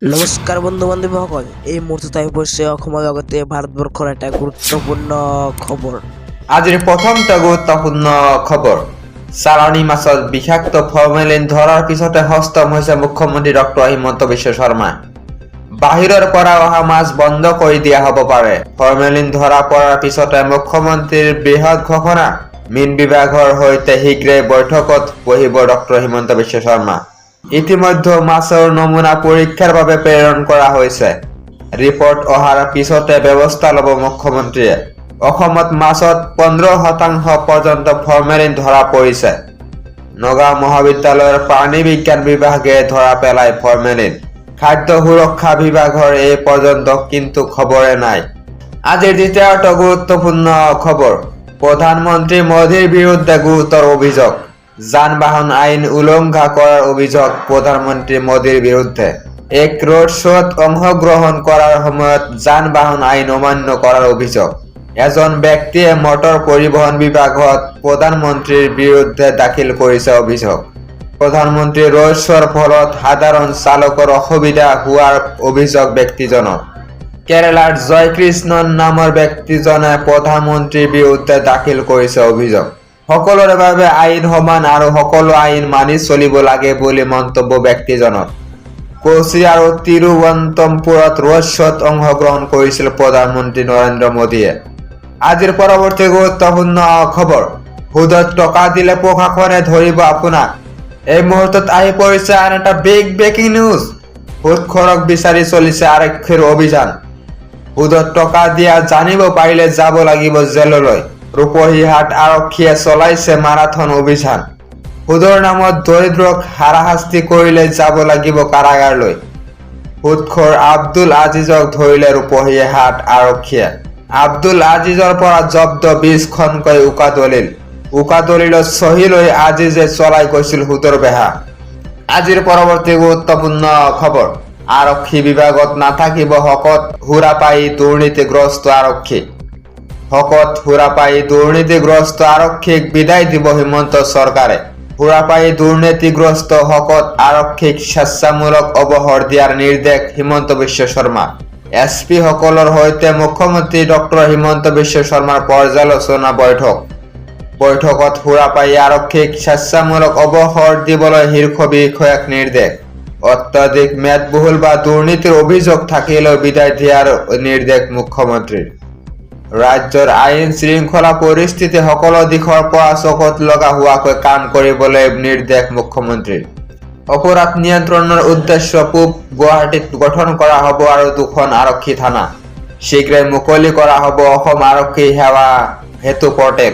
নমস্কার বন্ধু বান্ধবীসকল, এই মুহূৰ্তত আহি পৰিছে অসমৰ লগতে ভাৰতবৰ্ষৰ এটা গুৰুত্বপূৰ্ণ খবৰ। আজিৰ প্ৰথমটা গুৰুত্বপূৰ্ণ খবৰ। চালানী মাছত বিষাক্ত ফৰ্মেলিন ধৰাৰ পিছতে হস্তম হৈছে মুখ্যমন্ত্ৰী ডক্টৰ হিমন্ত বিশ্ব শৰ্মা। বাহিৰৰ পৰা অহা মাছ বন্ধ কৰি দিয়া হ'ব পাৰে। ফৰ্মেলিন ধৰা পৰাৰ পিছতে মুখ্যমন্ত্ৰীৰ বৃহৎ ঘোষণা। মীন বিভাগৰ সৈতে শীঘ্ৰেই বৈঠকত বহিব ডক্টৰ হিমন্ত বিশ্ব শৰ্মা। ইতিমধ্যে মাছৰ নমুনা পৰীক্ষাৰ বাবে প্ৰেৰণ কৰা হৈছে। ৰিপৰ্ট অহাৰ পিছতে ব্যৱস্থা ল'ব মুখ্যমন্ত্ৰীয়ে। অসমত মাছত 15% পৰ্যন্ত ফৰ্মেলিন ধৰা পৰিছে। নগাঁও মহাবিদ্যালয়ৰ প্ৰাণী বিজ্ঞান বিভাগে ধৰা পেলায় ফৰ্মেলিন। খাদ্য সুৰক্ষা বিভাগৰ এই পৰ্যন্ত কিন্তু খবৰে নাই। আজিৰ দ্বিতীয়টো গুৰুত্বপূৰ্ণ খবৰ। প্ৰধানমন্ত্ৰী মোদীৰ বিৰুদ্ধে গুৰুতৰ অভিযোগ। যান বাহন আইন উলংঘা কৰাৰ অভিযোগ প্ৰধানমন্ত্ৰী মোদীৰ বিৰুদ্ধে। এক ৰোড শ্ব'ত অংশগ্ৰহণ কৰাৰ সময়ত যান বাহন আইন অমান্য কৰাৰ অভিযোগ। এজন ব্যক্তিয়ে মটৰ পৰিবহণ বিভাগত প্ৰধানমন্ত্ৰীৰ বিৰুদ্ধে দাখিল কৰিছে অভিযোগ। প্ৰধানমন্ত্ৰীৰ ৰোড শ্ব'ৰ ফলত সাধাৰণ চালকৰ অসুবিধা হোৱাৰ অভিযোগ ব্যক্তিজনৰ। কেৰালাৰ জয়কৃষ্ণন নামৰ ব্যক্তিজনে প্ৰধানমন্ত্ৰীৰ বিৰুদ্ধে দাখিল কৰিছে অভিযোগ। সকলোৰে বাবে আইন সমান আৰু সকলো আইন মানি চলিব লাগে বুলি মন্তব্য ব্যক্তিজনৰ। কোচি আৰু তিৰুৱনন্তপুৰত ৰোড শ্ব'ত অংশগ্ৰহণ কৰিছিল প্ৰধানমন্ত্ৰী নৰেন্দ্ৰ মোদীয়ে। আজিৰ পৰৱৰ্তী গুৰুত্বপূৰ্ণ খবৰ। সুদত টকা দিলে প্ৰশাসনে ধৰিব আপোনাক। এই মুহূৰ্তত আহি পৰিছে আন এটা ব্ৰেকিং নিউজ। সুদখোৰক বিচাৰি চলিছে আৰক্ষীৰ অভিযান। সুদত টকা দিয়া জানিব পাৰিলে যাব লাগিব জেললৈ। ৰূপহীহাট আৰক্ষীয়ে চলাইছে মাৰাথন অভিযান। সুদৰ নামত দৰিদ্ৰক হাৰাশাস্তি কৰিলে যাব লাগিব কাৰাগাৰলৈ। সুদখোৰ আব্দুল আজিজক ধৰিলে ৰূপহীহাট আৰক্ষীয়ে। আব্দুল আজিজৰ পৰা জব্দ 20খনকৈ উকা দলিলত চহী লৈ আজিজে চলাই গৈছিল সুদৰ বেহা। আজিৰ পৰৱৰ্তী গুৰুত্বপূৰ্ণ খবৰ। আৰক্ষী বিভাগত নাথাকিব শকত সুৰাপায়ী দুৰ্নীতিগ্ৰস্ত আৰক্ষী। শকত সুৰাপায়ী দুৰ্নীতিগ্ৰস্ত আৰক্ষীক বিদায় দিব হিমন্ত চৰকাৰে। সুৰাপায়ী দুৰ্নীতিগ্ৰস্ত শকত আৰক্ষীক স্বেচ্ছামূলক অৱসৰ দিয়াৰ নিৰ্দেশ হিমন্ত বিশ্ব শৰ্মা। SP সকলৰ সৈতে মুখ্যমন্ত্ৰী ডক্টৰ হিমন্ত বিশ্ব শৰ্মাৰ পৰ্যালোচনা বৈঠকত সুৰাপায়ী আৰক্ষীক স্বেচ্ছামূলক অৱসৰ দিবলৈ শীৰ্ষ বিষয়াক নিৰ্দেশ। অত্যাধিক মেদবহুল বা দুৰ্নীতিৰ অভিযোগ থাকিলেও বিদায় দিয়াৰ নিৰ্দেশ মুখ্যমন্ত্ৰীৰ। ৰাজ্যৰ আইন শৃংখলা পৰিস্থিতি সকলো দিশৰ পৰা চকুত লগা হোৱাকৈ কাম কৰিবলৈ নিৰ্দেশ মুখ্যমন্ত্ৰীৰ। অপৰাধ নিয়ন্ত্ৰণৰ উদ্দেশ্যে পূব গুৱাহাটীত গঠন কৰা হ'ব আৰু 2খন আৰক্ষী থানা। শীঘ্ৰেই মুকলি কৰা হ'ব অসম আৰক্ষী সেৱা হেতু পৰ্টেল।